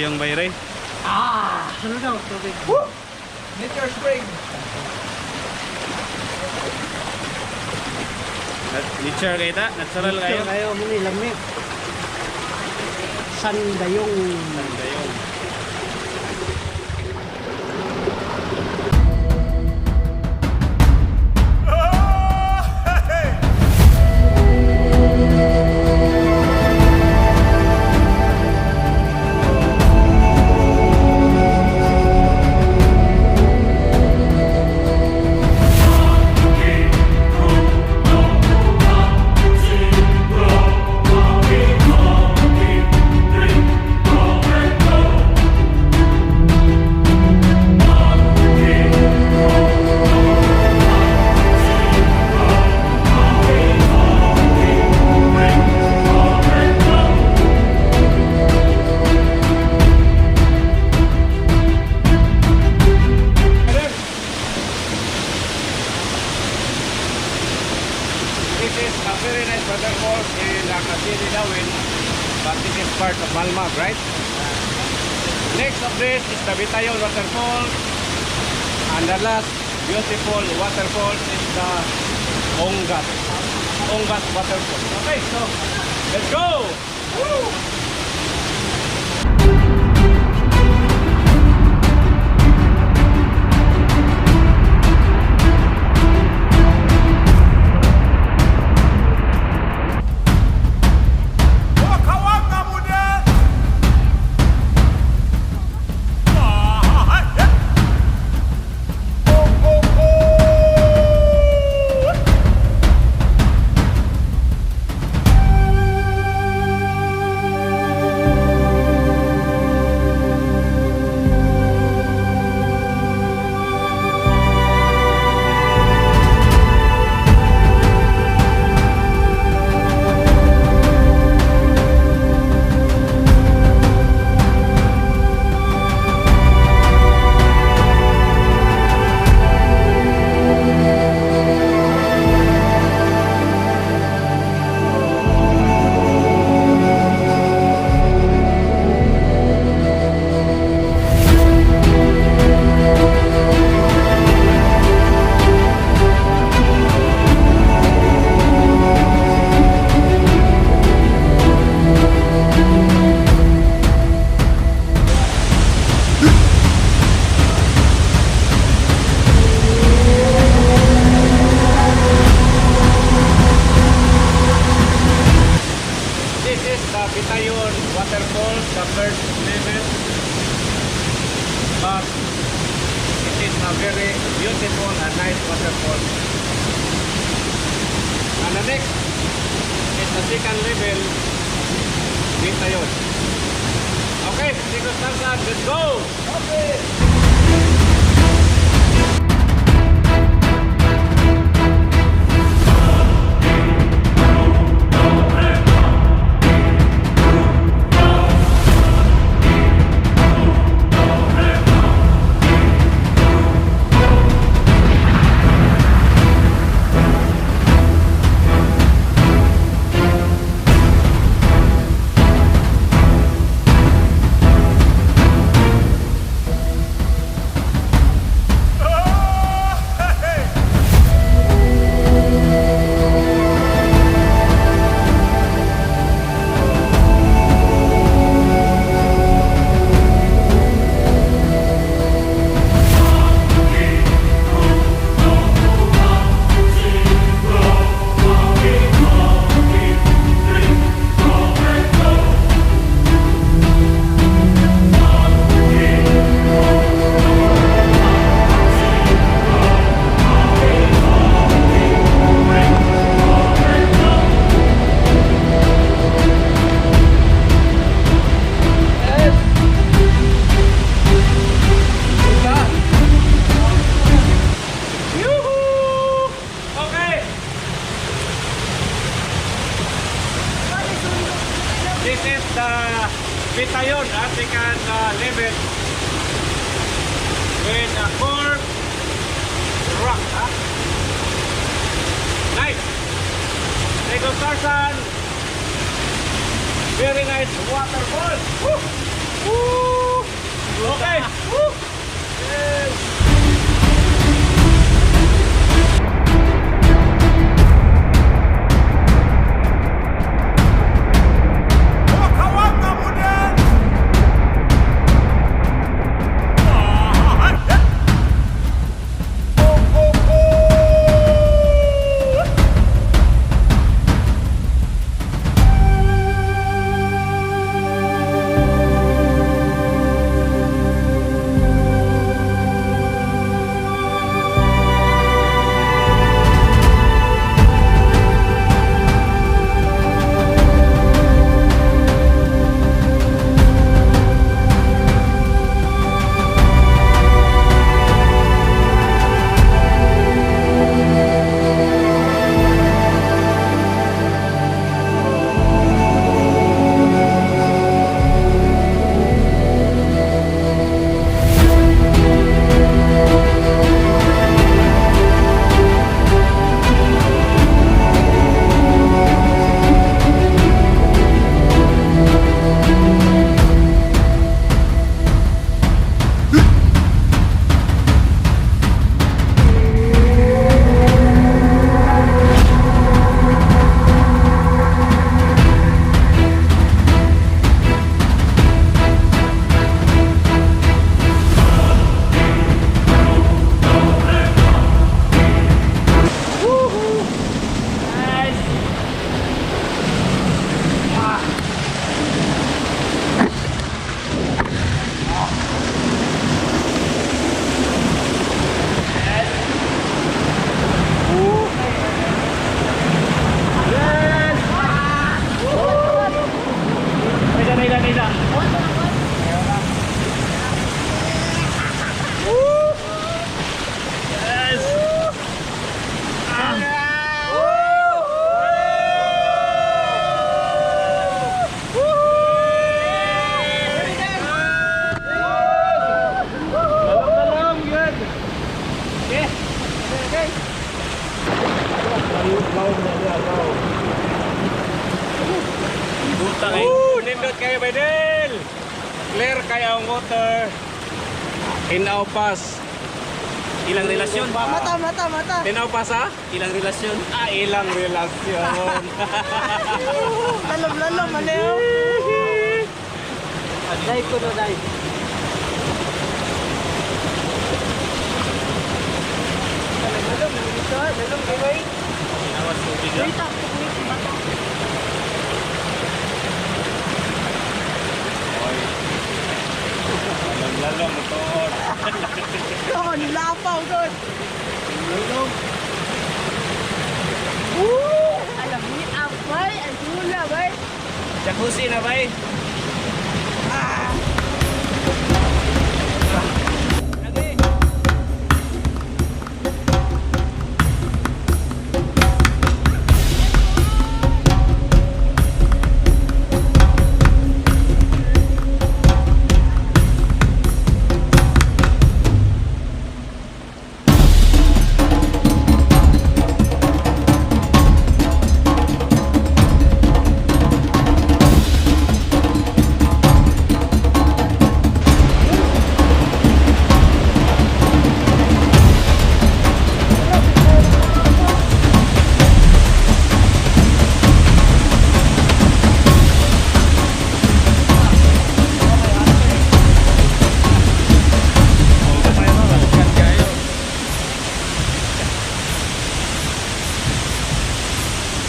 Payong Bayre. Ano daw? Tubig. Nature spring. Nature kayo ta? Natural kayo? Kayo, muni, lamig. Sandayong. Sandayong. Very nice waterfalls in City Dawin, but this is part of Malmag, right? Next of this is the Bitayon Waterfall, and the last beautiful waterfall is the Unggat Waterfall. Okay, so let's go! Woo! Bitayon Waterfalls, the first level, but it is a very beautiful and nice waterfall. And the next is the second level, Bitayon. Okay, Negros, Tarzans, let's go! Okay! This is the Bitayon African level with a curved rock. Nice. Negros Tarzan. Very nice waterfall. Woo! Woo! Clear kaya ang water. Inaw Pass. Ilang relasyon? Mata, mata, mata. Inaw Pass ha? Ilang relasyon? Ilang relasyon. Lalom, maleo. Dive ko na, dive. Lalom, giveaway. Inawas tubig lang. Wait up, mata. Lalo motor. Come on, lapaw doon. Lalom. Alam ni Abay, ang hula, bay. Jacuzzi na ba eh?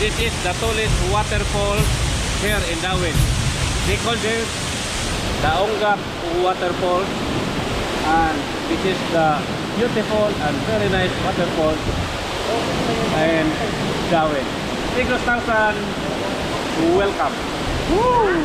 This is the tallest waterfall here in Darwin. They call this the Unggat Waterfalls, and this is the beautiful and very nice waterfall in Darwin. Negros Tarzans, welcome. Woo!